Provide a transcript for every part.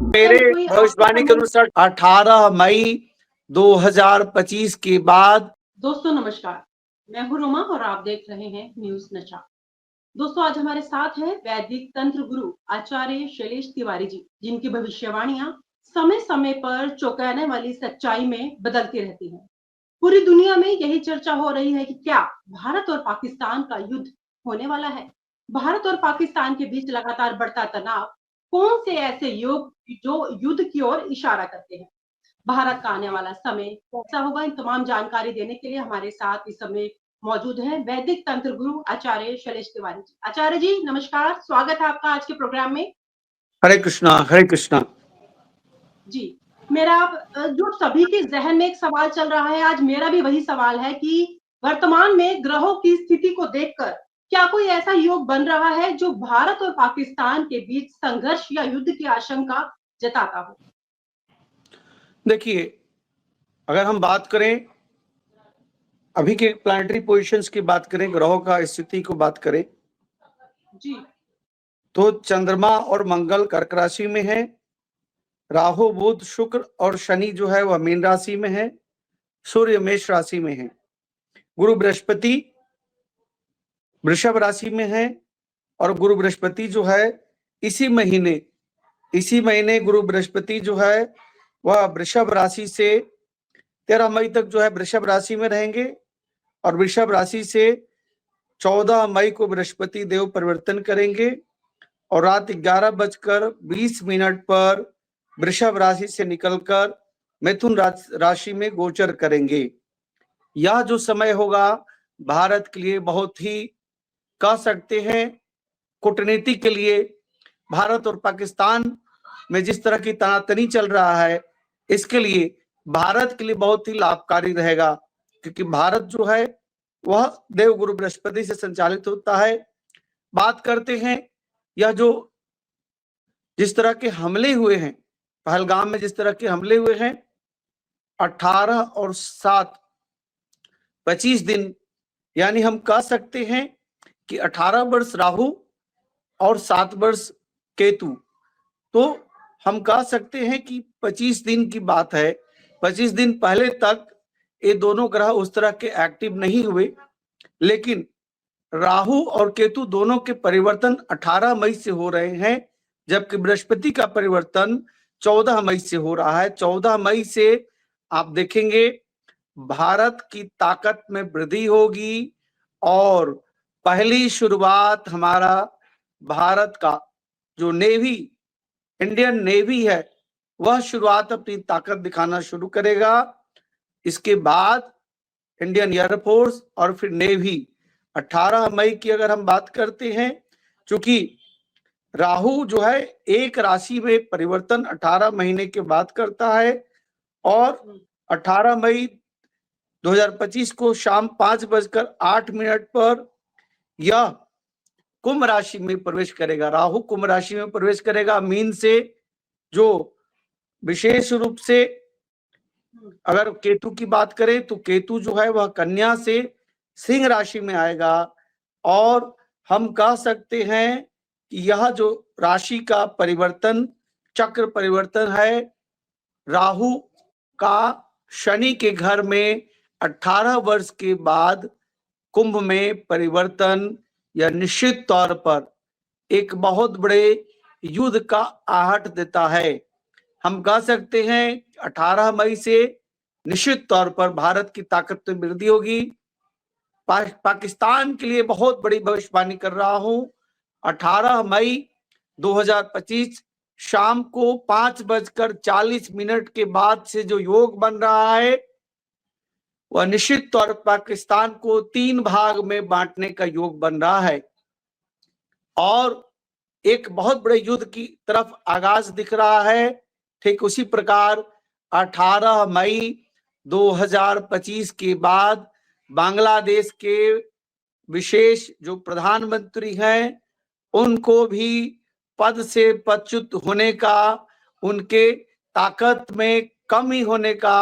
मेरे भविष्यवाणी के अनुसार 18 मई 2025 के बाद। दोस्तों नमस्कार, मैं हूं रोमा और आप देख रहे हैं न्यूज नचा। दोस्तों आज हमारे साथ है वैदिक तंत्र गुरु आचार्य शैलेश तिवारी जी, जिनकी भविष्यवाणियां समय समय पर चौंकाने वाली सच्चाई में बदलती रहती हैं। पूरी दुनिया में यही चर्चा हो रही है कि क्या भारत और पाकिस्तान का युद्ध होने वाला है। भारत और पाकिस्तान के बीच लगातार बढ़ता तनाव कौन से ऐसे योग जो युद्ध की ओर इशारा करते हैं। भारत का आने वाला समय कैसा होगा, इन तमाम जानकारी देने के लिए हमारे साथ इस समय मौजूद है वैदिक तंत्र गुरु आचार्य शैलेश तिवारी जी। आचार्य जी नमस्कार, स्वागत है आपका आज के प्रोग्राम में। हरे कृष्णा, हरे कृष्णा जी। मेरा जो सभी के जहन में एक सवाल चल रहा है, आज मेरा भी वही सवाल है कि वर्तमान में ग्रहों की स्थिति को देखकर क्या कोई ऐसा योग बन रहा है जो भारत और पाकिस्तान के बीच संघर्ष या युद्ध की आशंका जताता हो। देखिए, अगर हम बात करें अभी के प्लानिटरी पोजीशंस की बात करें, ग्रहों का स्थिति को बात करें जी, तो चंद्रमा और मंगल कर्क राशि में है, राहु बुध शुक्र और शनि जो है वह मीन राशि में है, सूर्य मेष राशि में है, गुरु बृहस्पति वृषभ राशि में है और गुरु बृहस्पति जो है इसी महीने गुरु बृहस्पति जो है वह वृषभ राशि से 13 मई तक जो है वृषभ राशि में रहेंगे और वृषभ राशि से 14 मई को बृहस्पति देव परिवर्तन करेंगे और रात 11:20 पर वृषभ राशि से निकलकर मिथुन राशि में गोचर करेंगे। यह जो समय होगा भारत के लिए बहुत ही कह सकते हैं कूटनीति के लिए, भारत और पाकिस्तान में जिस तरह की तनातनी चल रहा है इसके लिए भारत के लिए बहुत ही लाभकारी रहेगा, क्योंकि भारत जो है वह देव गुरु बृहस्पति से संचालित होता है। बात करते हैं यह जो जिस तरह के हमले हुए हैं पहलगाम में, जिस तरह के हमले हुए हैं 18 और 7 25 दिन, यानी हम कह सकते हैं कि 18 वर्ष राहु और 7 वर्ष केतु, तो हम कह सकते हैं कि 25 दिन की बात है। 25 दिन पहले तक ये दोनों ग्रह उस तरह के एक्टिव नहीं हुए, लेकिन राहु और केतु दोनों के परिवर्तन 18 मई से हो रहे हैं, जबकि बृहस्पति का परिवर्तन 14 मई से हो रहा है। 14 मई से आप देखेंगे भारत की ताकत में वृद्धि होगी और पहली शुरुआत हमारा भारत का जो नेवी, इंडियन नेवी है, वह शुरुआत अपनी ताकत दिखाना शुरू करेगा। इसके बाद इंडियन एयरफोर्स और फिर नेवी। 18 मई की अगर हम बात करते हैं, चूंकि राहु जो है एक राशि में परिवर्तन 18 महीने के बाद करता है और 18 मई 2025 को शाम 5:08 पर यह कुंभ राशि में प्रवेश करेगा। राहु कुंभ राशि में प्रवेश करेगा मीन से, जो विशेष रूप से अगर केतु की बात करें तो केतु जो है वह कन्या से सिंह राशि में आएगा और हम कह सकते हैं कि यह जो राशि का परिवर्तन चक्र परिवर्तन है, राहु का शनि के घर में 18 वर्ष के बाद कुंभ में परिवर्तन या निश्चित तौर पर एक बहुत बड़े युद्ध का आहट देता है। हम कह सकते हैं 18 मई से निश्चित तौर पर भारत की ताकत में वृद्धि होगी। पाकिस्तान के लिए बहुत बड़ी भविष्यवाणी कर रहा हूं। 18 मई 2025 शाम को 5:40 के बाद से जो योग बन रहा है वह निश्चित तौर पर पाकिस्तान को 3 भाग में बांटने का योग बन रहा है और एक बहुत बड़े युद्ध की तरफ आगाज दिख रहा है। ठीक उसी प्रकार 18 मई 2025 के बाद बांग्लादेश के विशेष जो प्रधानमंत्री हैं उनको भी पद से पदच्युत होने का, उनके ताकत में कमी होने का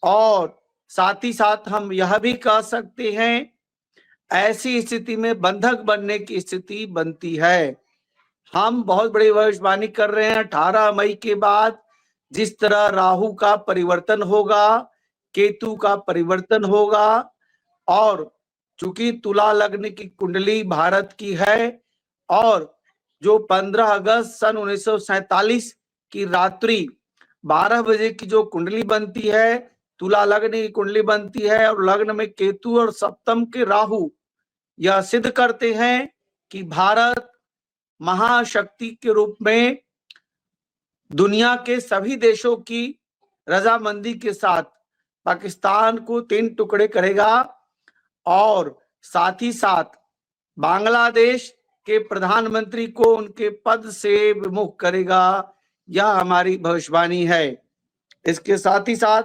और साथ ही साथ हम यह भी कह सकते हैं ऐसी स्थिति में बंधक बनने की स्थिति बनती है। हम बहुत बड़ी भविष्यवाणी कर रहे हैं। 18 मई के बाद जिस तरह राहु का परिवर्तन होगा, केतु का परिवर्तन होगा, और चूंकि तुला लग्न की कुंडली भारत की है, और जो 15 अगस्त सन 1947 की रात्रि 12 बजे की जो कुंडली बनती है, तुला लग्न की कुंडली बनती है, और लग्न में केतु और सप्तम के राहु, यह सिद्ध करते हैं कि भारत महाशक्ति के रूप में दुनिया के सभी देशों की रजामंदी के साथ पाकिस्तान को 3 टुकड़े करेगा, और साथ ही साथ बांग्लादेश के प्रधानमंत्री को उनके पद से विमुख करेगा। यह हमारी भविष्यवाणी है। इसके साथ ही साथ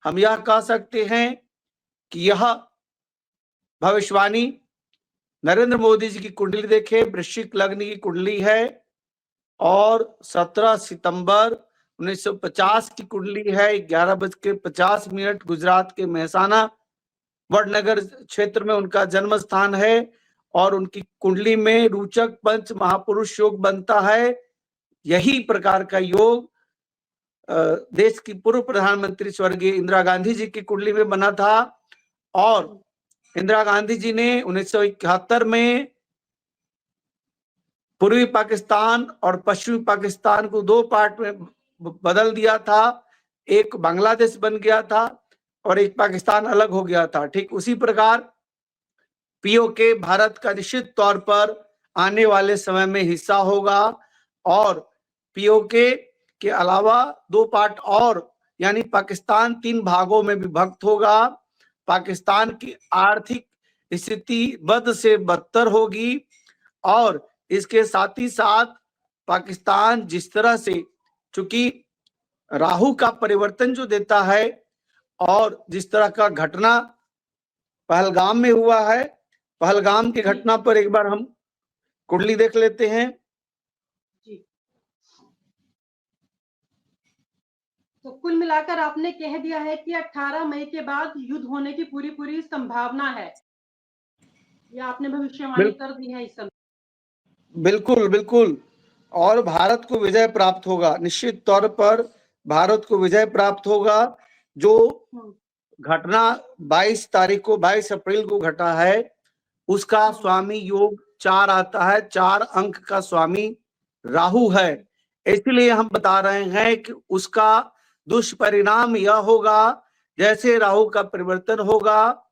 हम यह कह सकते हैं कि यह भविष्यवाणी नरेंद्र मोदी जी की कुंडली देखें, वृश्चिक लग्न की कुंडली है, और 17 सितंबर 1950 की कुंडली है। 11:50 गुजरात के मेहसाना वडनगर क्षेत्र में उनका जन्म स्थान है, और उनकी कुंडली में रोचक पंच महापुरुष योग बनता है। यही प्रकार का योग देश की पूर्व प्रधानमंत्री स्वर्गीय इंदिरा गांधी जी की कुंडली में बना था, और इंदिरा गांधी जी ने 1971 में पूर्वी पाकिस्तान और पश्चिमी पाकिस्तान को 2 पार्ट में बदल दिया था। एक बांग्लादेश बन गया था और एक पाकिस्तान अलग हो गया था। ठीक उसी प्रकार पीओके भारत का निश्चित तौर पर आने वाले समय में हिस्सा होगा, और पीओके के अलावा 2 पार्ट और, यानी पाकिस्तान 3 भागों में विभक्त होगा। पाकिस्तान की आर्थिक स्थिति बद से बदतर होगी, और इसके साथ ही साथ पाकिस्तान जिस तरह से, चूंकि राहु का परिवर्तन जो देता है, और जिस तरह का घटना पहलगाम में हुआ है, पहलगाम की घटना पर एक बार हम कुंडली देख लेते हैं। तो कुल मिलाकर आपने कह दिया है कि 18 मई के बाद युद्ध होने की पूरी संभावना है, या आपने भविष्यवाणी कर दी है इस समय? बिल्कुल बिल्कुल, और भारत को विजय प्राप्त होगा, निश्चित तौर पर भारत को विजय प्राप्त होगा। जो घटना 22 तारीख को 22 अप्रैल को घटा है, उसका स्वामी योग 4 आता है। 4 अंक का स्वामी राहु है। इसलिए हम बता रहे हैं कि उसका दुष्परिणाम यह होगा, जैसे राहु का परिवर्तन होगा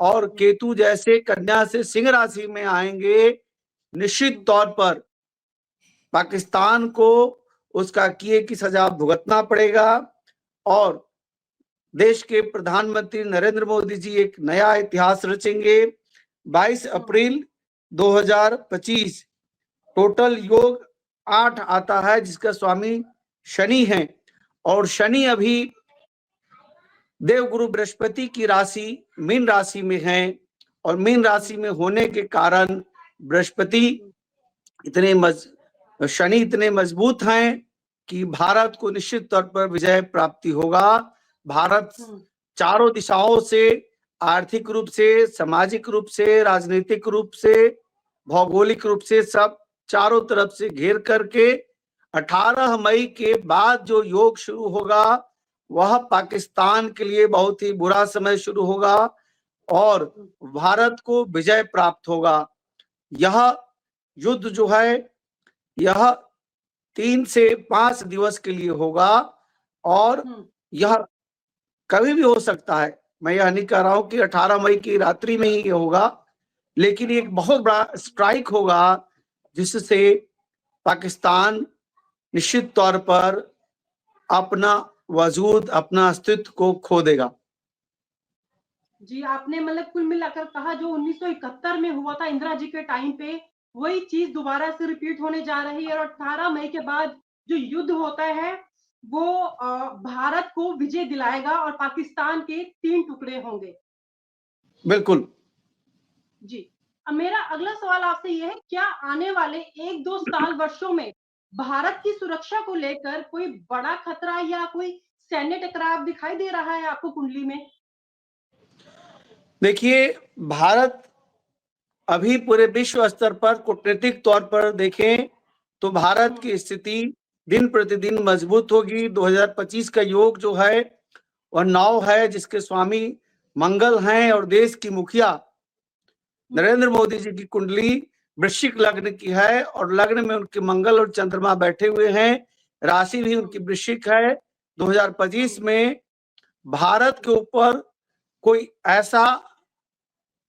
और केतु जैसे कन्या से सिंह राशि में आएंगे, निश्चित तौर पर पाकिस्तान को उसका किए की सजा भुगतना पड़ेगा, और देश के प्रधानमंत्री नरेंद्र मोदी जी एक नया इतिहास रचेंगे। 22 अप्रैल 2025 टोटल योग 8 आता है, जिसका स्वामी शनि है, और शनि अभी देवगुरु बृहस्पति की राशि मीन राशि में है, और मीन राशि में होने के कारण बृहस्पति शनि इतने मजबूत हैं कि भारत को निश्चित तौर पर विजय प्राप्ति होगा। भारत चारों दिशाओं से, आर्थिक रूप से, सामाजिक रूप से, राजनीतिक रूप से, भौगोलिक रूप से, सब चारों तरफ से घेर करके 18 मई के बाद जो योग शुरू होगा, वह पाकिस्तान के लिए बहुत ही बुरा समय शुरू होगा, और भारत को विजय प्राप्त होगा। यह युद्ध जो है, यह 3 से 5 दिवस के लिए होगा, और यह कभी भी हो सकता है। मैं यह नहीं कह रहा हूं कि 18 मई की रात्रि में ही होगा, लेकिन एक बहुत बड़ा स्ट्राइक होगा, जिससे पाकिस्तान निश्चित तौर पर अपना वजूद, अपना अस्तित्व को खो देगा। जी, आपने मतलब कुल मिलाकर कहा जो 1971 में हुआ था इंदिरा जी के टाइम पे, वही चीज दोबारा से रिपीट होने जा रही है, और 18 मई के बाद जो युद्ध होता है वो भारत को विजय दिलाएगा और पाकिस्तान के 3 टुकड़े होंगे। बिल्कुल जी। अब मेरा अगला सवाल आपसे यह है, क्या आने वाले 1-2 साल वर्षों में भारत की सुरक्षा को लेकर कोई बड़ा खतरा या कोई सैन्य टकराव दिखाई दे रहा है आपको कुंडली में? देखिए, भारत अभी पूरे विश्व स्तर पर कूटनीतिक तौर पर देखें तो भारत की स्थिति दिन प्रतिदिन मजबूत होगी। 2025 का योग जो है वह 9 है, जिसके स्वामी मंगल हैं, और देश की मुखिया नरेंद्र मोदी जी की कुंडली वृश्चिक लग्न की है, और लग्न में उनके मंगल और चंद्रमा बैठे हुए हैं। राशि भी उनकी वृश्चिक है। 2025 में भारत के ऊपर कोई ऐसा,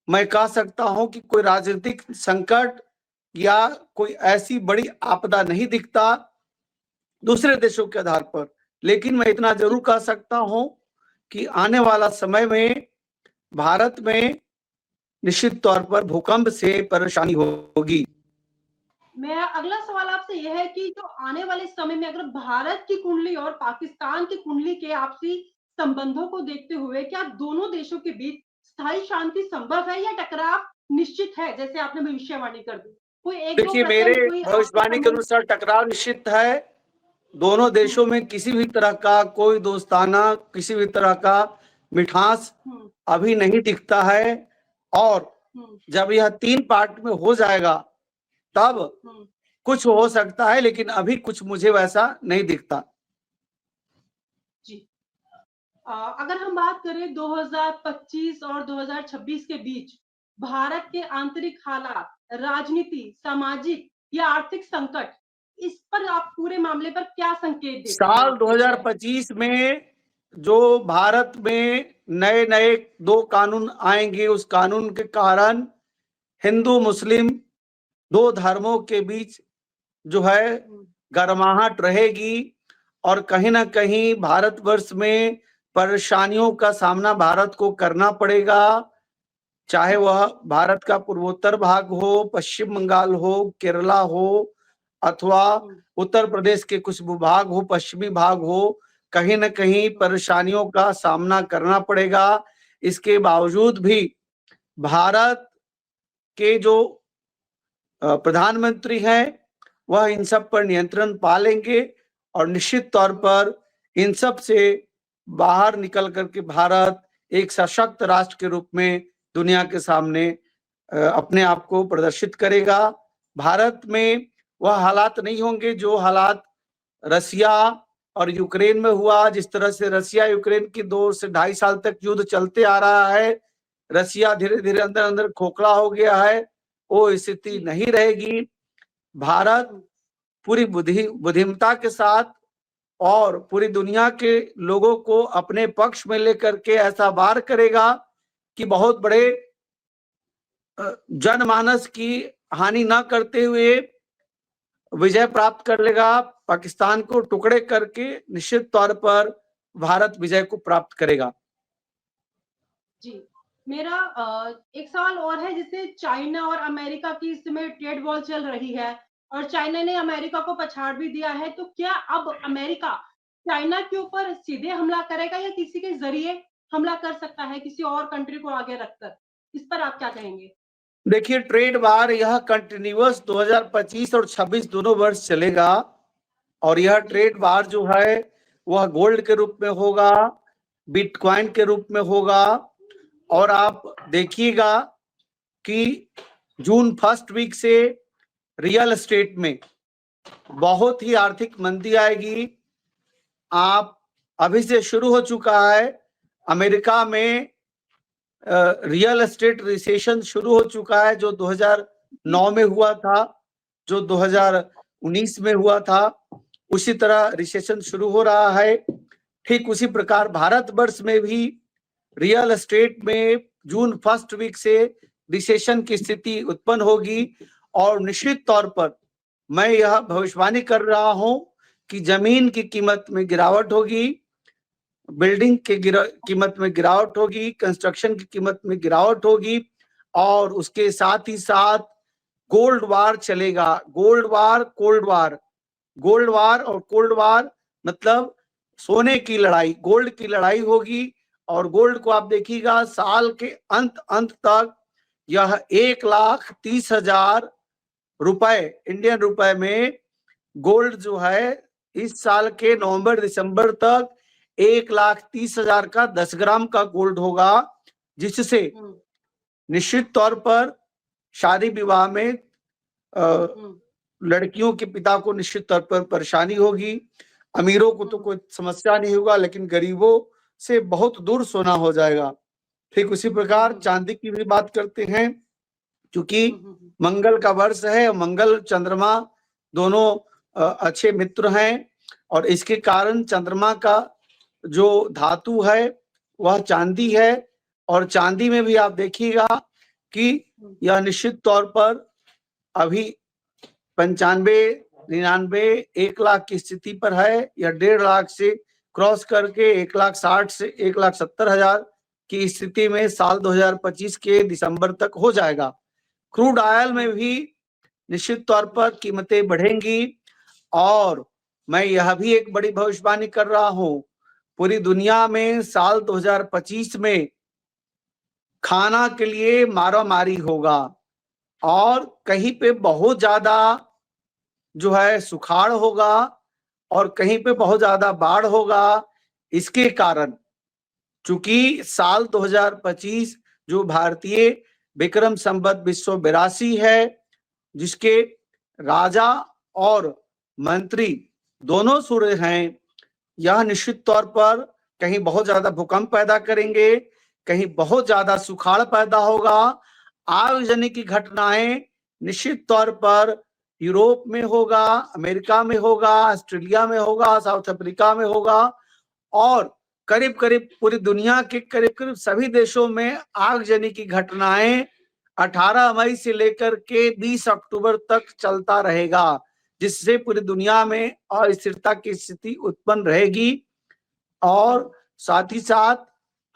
मैं कह सकता हूं कि कोई राजनीतिक संकट या कोई ऐसी बड़ी आपदा नहीं दिखता दूसरे देशों के आधार पर। लेकिन मैं इतना जरूर कह सकता हूं कि आने वाला समय में भारत में निश्चित तौर पर भूकंप से परेशानी होगी। मेरा अगला सवाल आपसे यह है कि जो आने वाले समय में अगर भारत की कुंडली और पाकिस्तान की कुंडली के आपसी संबंधों को देखते हुए क्या दोनों देशों के बीच स्थायी शांति संभव है या टकराव निश्चित है, जैसे आपने भविष्यवाणी कर दी? कोई एक दो देखिए, मेरे कोई भविष्यवाणी के अनुसार टकराव निश्चित है। दोनों देशों में किसी भी तरह का कोई दोस्ताना, किसी भी तरह का मिठास अभी नहीं दिखता है, और जब यह 3 पार्ट में हो जाएगा तब कुछ हो सकता है, लेकिन अभी कुछ मुझे वैसा नहीं दिखता। जी। अगर हम बात करें 2025 और 2026 के बीच भारत के आंतरिक हालात, राजनीति, सामाजिक या आर्थिक संकट, इस पर आप पूरे मामले पर क्या संकेत देते हैं? साल 2025 में जो भारत में नए नए 2 कानून आएंगे, उस कानून के कारण हिंदू मुस्लिम 2 धर्मों के बीच जो है गर्माहट रहेगी, और कहीं ना कहीं भारतवर्ष में परेशानियों का सामना भारत को करना पड़ेगा, चाहे वह भारत का पूर्वोत्तर भाग हो, पश्चिम बंगाल हो, केरला हो, अथवा उत्तर प्रदेश के कुछ भूभाग हो, पश्चिमी भाग हो, कहीं न कहीं परेशानियों का सामना करना पड़ेगा। इसके बावजूद भी भारत के जो प्रधानमंत्री हैं वह इन सब पर नियंत्रण पा लेंगे, और निश्चित तौर पर इन सब से बाहर निकल करके भारत एक सशक्त राष्ट्र के रूप में दुनिया के सामने अपने आप को प्रदर्शित करेगा। भारत में वह हालात नहीं होंगे जो हालात रसिया और यूक्रेन में हुआ। जिस तरह से रसिया यूक्रेन की 2 से 2.5 साल तक युद्ध चलते आ रहा है, रसिया धीरे धीरे अंदर अंदर खोखला हो गया है, वो स्थिति नहीं रहेगी। भारत पूरी बुद्धिमत्ता के साथ और पूरी दुनिया के लोगों को अपने पक्ष में लेकर के ऐसा वार करेगा कि बहुत बड़े जनमानस की हानि न करते हुए विजय प्राप्त कर लेगा। पाकिस्तान को टुकड़े करके निश्चित तौर पर भारत विजय को प्राप्त करेगा। जी, मेरा एक सवाल और है, जिससे चाइना और अमेरिका की इस समय ट्रेड वॉर चल रही है और चाइना ने अमेरिका को पछाड़ भी दिया है, तो क्या अब अमेरिका चाइना के ऊपर सीधे हमला करेगा या किसी के जरिए हमला कर सकता है, किसी और कंट्री को आगे रखकर? इस पर आप क्या कहेंगे? देखिए, ट्रेड वार यह कंटिन्यूअस 2025 और 26 दोनों वर्ष चलेगा, और यह ट्रेड वार जो है वह गोल्ड के रूप में होगा, बिटकॉइन के रूप में होगा, और आप देखिएगा कि जून फर्स्ट वीक से रियल एस्टेट में बहुत ही आर्थिक मंदी आएगी। आप अभी से शुरू हो चुका है, अमेरिका में रियल एस्टेट रिसेशन शुरू हो चुका है, जो 2009 में हुआ था, जो 2019 में हुआ था, उसी तरह रिसेशन शुरू हो रहा है। ठीक उसी प्रकार भारतवर्ष में भी रियल एस्टेट में जून फर्स्ट वीक से रिसेशन की स्थिति उत्पन्न होगी, और निश्चित तौर पर मैं यह भविष्यवाणी कर रहा हूं कि जमीन की कीमत में गिरावट होगी, बिल्डिंग की कीमत में गिरावट होगी, कंस्ट्रक्शन की कीमत में गिरावट होगी, और उसके साथ ही साथ गोल्ड वार चलेगा। गोल्ड वार, कोल्ड वार, गोल्ड वार और कोल्ड वार मतलब सोने की लड़ाई, गोल्ड की लड़ाई होगी। और गोल्ड को आप देखिएगा साल के अंत तक यह 1,30,000 रुपए इंडियन रुपए में गोल्ड जो है इस साल के नवंबर दिसंबर तक 1,30,000 का 10 ग्राम का गोल्ड होगा, जिससे निश्चित तौर पर शादी विवाह में लड़कियों के पिता को निश्चित तौर पर परेशानी होगी। अमीरों को तो कोई समस्या नहीं होगा, लेकिन गरीबों से बहुत दूर सोना हो जाएगा। ठीक उसी प्रकार चांदी की भी बात करते हैं, क्योंकि मंगल का वर्ष है, मंगल चंद्रमा दोनों अच्छे मित्र हैं, और इसके कारण चंद्रमा का जो धातु है वह चांदी है। और चांदी में भी आप देखिएगा कि यह निश्चित तौर पर अभी 95, 99, 1 लाख की स्थिति पर है। यह 1.5 लाख से क्रॉस करके 1,60,000 से 1,70,000 की स्थिति में साल 2025 के दिसंबर तक हो जाएगा। क्रूड ऑयल में भी निश्चित तौर पर कीमतें बढ़ेंगी, और मैं यह भी एक बड़ी भविष्यवाणी कर रहा हूं, पूरी दुनिया में साल 2025 में खाना के लिए मारामारी होगा, और कहीं पे बहुत ज्यादा जो है सुखाड़ होगा, और कहीं पे बहुत ज्यादा बाढ़ होगा। इसके कारण चूंकि साल 2025 जो भारतीय विक्रम संवत 282 है, जिसके राजा और मंत्री दोनों सूर्य हैं, यह निश्चित तौर पर कहीं बहुत ज्यादा भूकंप पैदा करेंगे, कहीं बहुत ज्यादा सुखाड़ पैदा होगा। आगजनी की घटनाएं निश्चित तौर पर यूरोप में होगा, अमेरिका में होगा, ऑस्ट्रेलिया में होगा, साउथ अफ्रीका में होगा, और करीब करीब पूरी दुनिया के करीब करीब सभी देशों में आगजनी की घटनाएं 18 मई से लेकर के 20 अक्टूबर तक चलता रहेगा, जिससे पूरी दुनिया में अस्थिरता की स्थिति उत्पन्न रहेगी। और साथ ही साथ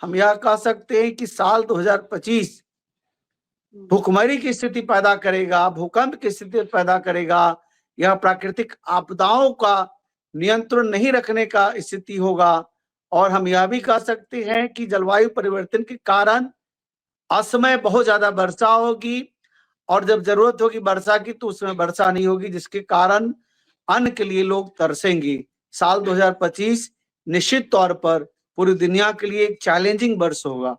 हम यह कह सकते हैं कि साल 2025 भूखमरी की स्थिति पैदा करेगा, भूकंप की स्थिति पैदा करेगा। यह प्राकृतिक आपदाओं का नियंत्रण नहीं रखने का स्थिति होगा। और हम यह भी कह सकते हैं कि जलवायु परिवर्तन के कारण असमय बहुत ज्यादा वर्षा होगी, और जब जरूरत होगी वर्षा की तो उसमें वर्षा नहीं होगी, जिसके कारण अन्न के लिए लोग तरसेंगे। साल 2025 निश्चित तौर पर पूरी दुनिया के लिए एक चैलेंजिंग वर्ष होगा।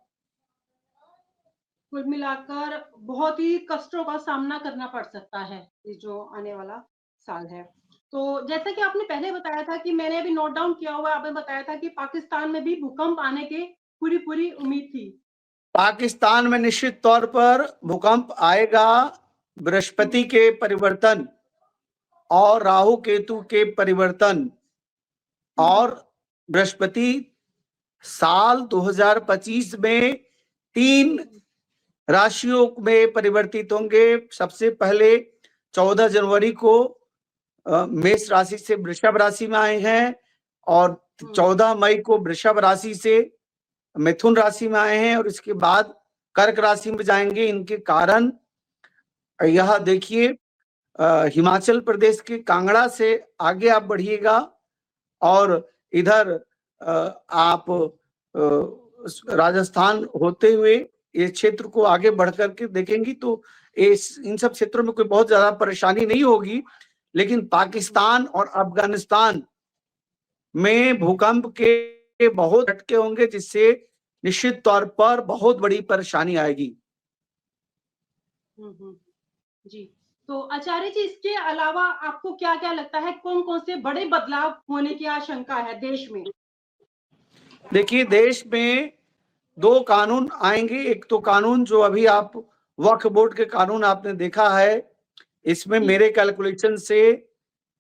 कुल मिलाकर बहुत ही कष्टों का सामना करना पड़ सकता है ये जो आने वाला साल है। तो जैसा कि आपने पहले बताया था कि मैंने अभी नोट डाउन किया हुआ, आपने बताया था कि पाकिस्तान में भी भूकंप आने की पूरी उम्मीद थी। पाकिस्तान में निश्चित तौर पर भूकंप आएगा। बृहस्पति के परिवर्तन और राहु केतु के परिवर्तन, और बृहस्पति साल 2025 में 3 राशियों में परिवर्तित होंगे। सबसे पहले 14 जनवरी को मेष राशि से वृषभ राशि में आए हैं, और 14 मई को वृषभ राशि से मिथुन राशि में आए हैं, और इसके बाद कर्क राशि में जाएंगे। इनके कारण यह देखिए, हिमाचल प्रदेश के कांगड़ा से आगे आप बढ़िएगा, और इधर आप राजस्थान होते हुए ये क्षेत्र को आगे बढ़ करके देखेंगी तो इन सब क्षेत्रों में कोई बहुत ज्यादा परेशानी नहीं होगी। लेकिन पाकिस्तान और अफगानिस्तान में भूकंप के बहुत झटके होंगे, जिससे निश्चित तौर पर बहुत बड़ी परेशानी आएगी। जी, तो आचार्य जी, इसके अलावा आपको क्या क्या लगता है, कौन कौन से बड़े बदलाव होने की आशंका है देश में? देखिए, देश में 2 कानून आएंगे। एक तो कानून जो अभी आप वक्फ बोर्ड के कानून आपने देखा है, इसमें मेरे कैलकुलेशन से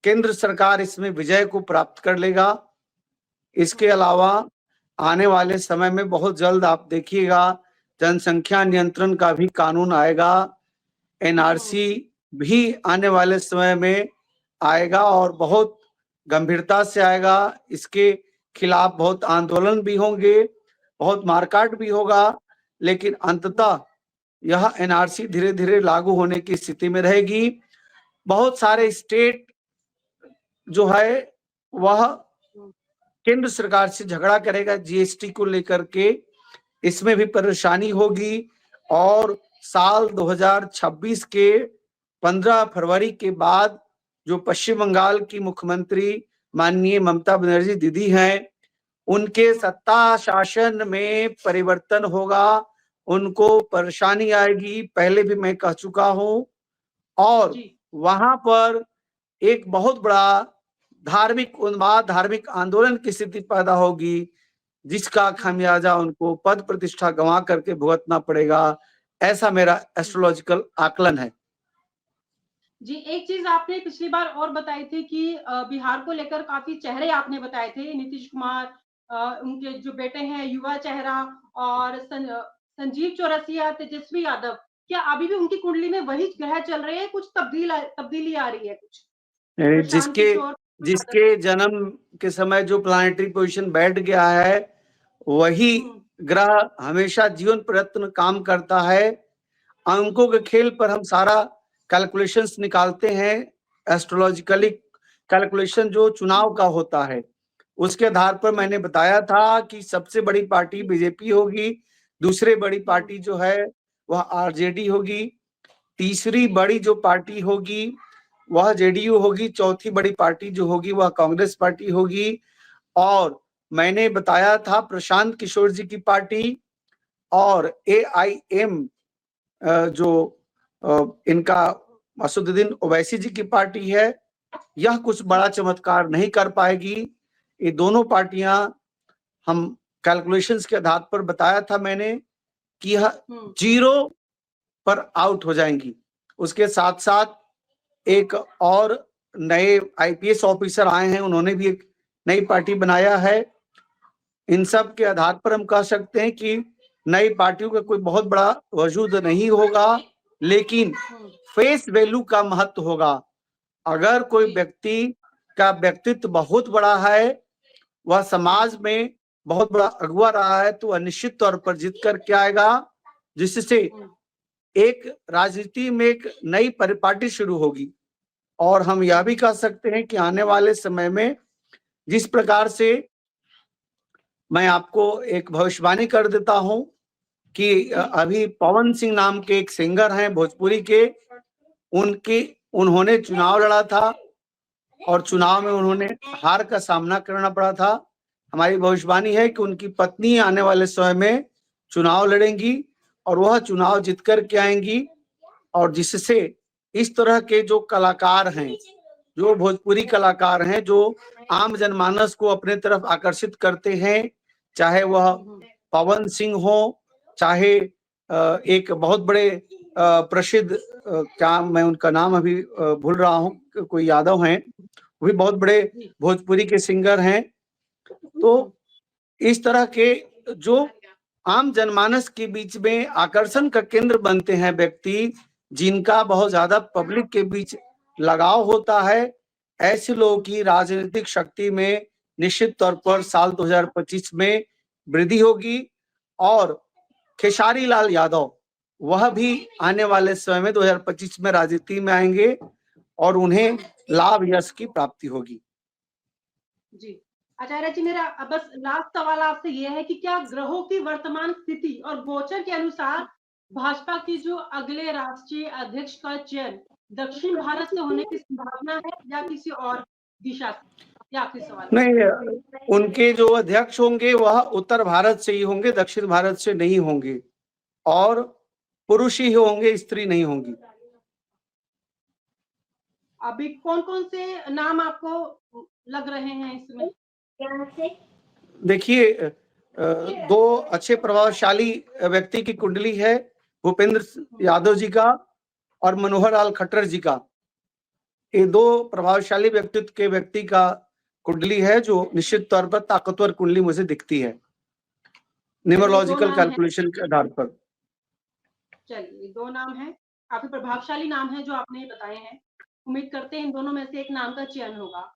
केंद्र सरकार इसमें विजय को प्राप्त कर लेगा। इसके अलावा आने वाले समय में बहुत जल्द आप देखिएगा जनसंख्या नियंत्रण का भी कानून आएगा। एनआरसी भी आने वाले समय में आएगा, और बहुत गंभीरता से आएगा। इसके खिलाफ बहुत आंदोलन भी होंगे, बहुत मारकाट भी होगा, लेकिन अंततः यह एनआरसी धीरे धीरे लागू होने की स्थिति में रहेगी। बहुत सारे स्टेट जो है वह केंद्र सरकार से झगड़ा करेगा जीएसटी को लेकर के, इसमें भी परेशानी होगी। और साल 2026 के 15 फरवरी के बाद जो पश्चिम बंगाल की मुख्यमंत्री माननीय ममता बनर्जी दीदी हैं, उनके सत्ता शासन में परिवर्तन होगा, उनको परेशानी आएगी। पहले भी मैं कह चुका हूं, और वहां पर एक बहुत बड़ा धार्मिक उन्माद, धार्मिक आंदोलन की स्थिति पैदा होगी, जिसका खामियाजा उनको पद प्रतिष्ठा गंवा करके भुगतना पड़ेगा। ऐसा मेरा एस्ट्रोलॉजिकल आकलन है। जी, एक चीज आपने पिछली बार और बताई थी कि बिहार को लेकर काफी चेहरे आपने बताए थे, नीतीश कुमार, उनके जो बेटे हैं युवा चेहरा, और संजीव चौरसिया, तेजस्वी यादव। क्या अभी भी उनकी कुंडली में वही ग्रह चल रहे हैं, कुछ तब्दीली आ रही है कुछ? प्रशांत किशोर जिसके जन्म के समय जो प्लानिटरी पोजीशन बैठ गया है, वही ग्रह हमेशा जीवन प्रयत्न काम करता है। अंकों के खेल पर हम सारा कैलकुलेशंस निकालते हैं। एस्ट्रोलॉजिकली कैलकुलेशन जो चुनाव का होता है, उसके आधार पर मैंने बताया था कि सबसे बड़ी पार्टी बीजेपी होगी, दूसरी बड़ी पार्टी जो है वह आरजेडी होगी, तीसरी बड़ी जो पार्टी होगी वह जेडीयू होगी, चौथी बड़ी पार्टी जो होगी वह कांग्रेस पार्टी होगी। और मैंने बताया था प्रशांत किशोर जी की पार्टी और AIM जो इनका असदुद्दीन ओवैसी जी की पार्टी है, यह कुछ बड़ा चमत्कार नहीं कर पाएगी। ये दोनों पार्टियां हम कैलकुलेशंस के आधार पर बताया था मैंने कि यह 0 पर आउट हो जाएंगी। उसके साथ साथ एक और नए IPS ऑफिसर आए हैं, उन्होंने भी एक नई पार्टी बनाया है। इन सब के आधार पर हम कह सकते हैं कि नई पार्टियों का कोई बहुत बड़ा वजूद नहीं होगा, लेकिन फेस वैल्यू का महत्व होगा। अगर कोई व्यक्ति का व्यक्तित्व बहुत बड़ा है, वह समाज में बहुत बड़ा अगुवा रहा है, तो वह निश्चित तौर पर जीत कर के आएगा, जिससे एक राजनीति में एक नई परिपाटी शुरू होगी। और हम यह भी कह सकते हैं कि आने वाले समय में जिस प्रकार से, मैं आपको एक भविष्यवाणी कर देता हूं कि अभी पवन सिंह नाम के एक सिंगर हैं भोजपुरी के, उन्होंने चुनाव लड़ा था और चुनाव में उन्होंने हार का सामना करना पड़ा था। हमारी भविष्यवाणी है कि उनकी पत्नी आने वाले समय में चुनाव लड़ेंगी और वह चुनाव जीत कर के आएंगी, और जिससे इस तरह के जो कलाकार हैं, जो भोजपुरी कलाकार हैं, जो आम जनमानस को अपने तरफ आकर्षित करते हैं, चाहे वह पवन सिंह हो, चाहे एक बहुत बड़े प्रसिद्ध, क्या मैं उनका नाम अभी भूल रहा हूँ, कोई यादव हैं, वो भी बहुत बड़े भोजपुरी के सिंगर हैं। तो इस तरह के जो आम जनमानस के बीच में आकर्षण का केंद्र बनते हैं व्यक्ति, जिनका बहुत ज्यादा पब्लिक के बीच लगाव होता है, ऐसे लोगों की राजनीतिक शक्ति में निश्चित तौर पर साल 2025 में वृद्धि होगी। और खेसारी लाल यादव, वह भी आने वाले समय में 2025 में राजनीति में आएंगे और उन्हें लाभ यश की प्राप्ति होगी। जी आचार्य जी, मेरा बस लास्ट सवाल आपसे यह है कि क्या ग्रहों की वर्तमान स्थिति और गोचर के अनुसार भाजपा की जो अगले राष्ट्रीय अध्यक्ष का चयन दक्षिण भारत से होने की संभावना है या किसी और दिशा से? या आखिरी सवाल नहीं, उनके जो अध्यक्ष होंगे वह उत्तर भारत से ही होंगे, दक्षिण भारत से नहीं होंगे, और पुरुष ही होंगे, स्त्री नहीं होंगी। अभी कौन कौन से नाम आपको लग रहे हैं इसमें? देखिए, 2 अच्छे प्रभावशाली व्यक्ति की कुंडली है, भूपेंद्र यादव जी का और मनोहर लाल खट्टर जी का। ये 2 प्रभावशाली व्यक्तित्व के व्यक्ति का कुंडली है, जो निश्चित तौर पर ताकतवर कुंडली मुझे दिखती है न्यूमरोलॉजिकल कैलकुलेशन के आधार पर। चलिए, 2 नाम है, काफी प्रभावशाली नाम है जो आपने बताए हैं। उम्मीद करते हैं इन दोनों में से एक नाम का चयन होगा।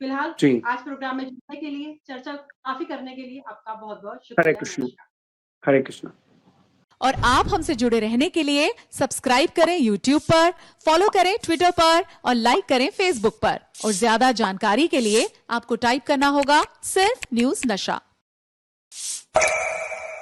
फिलहाल आज प्रोग्राम में जुड़ने के लिए, चर्चा काफी करने के लिए आपका बहुत-बहुत शुक्रिया। हरे कृष्ण। हरे कृष्ण। और आप हमसे जुड़े रहने के लिए सब्सक्राइब करें YouTube पर, फॉलो करें Twitter पर और लाइक करें Facebook पर। और ज्यादा जानकारी के लिए आपको टाइप करना होगा सिर्फ न्यूज़ नशा।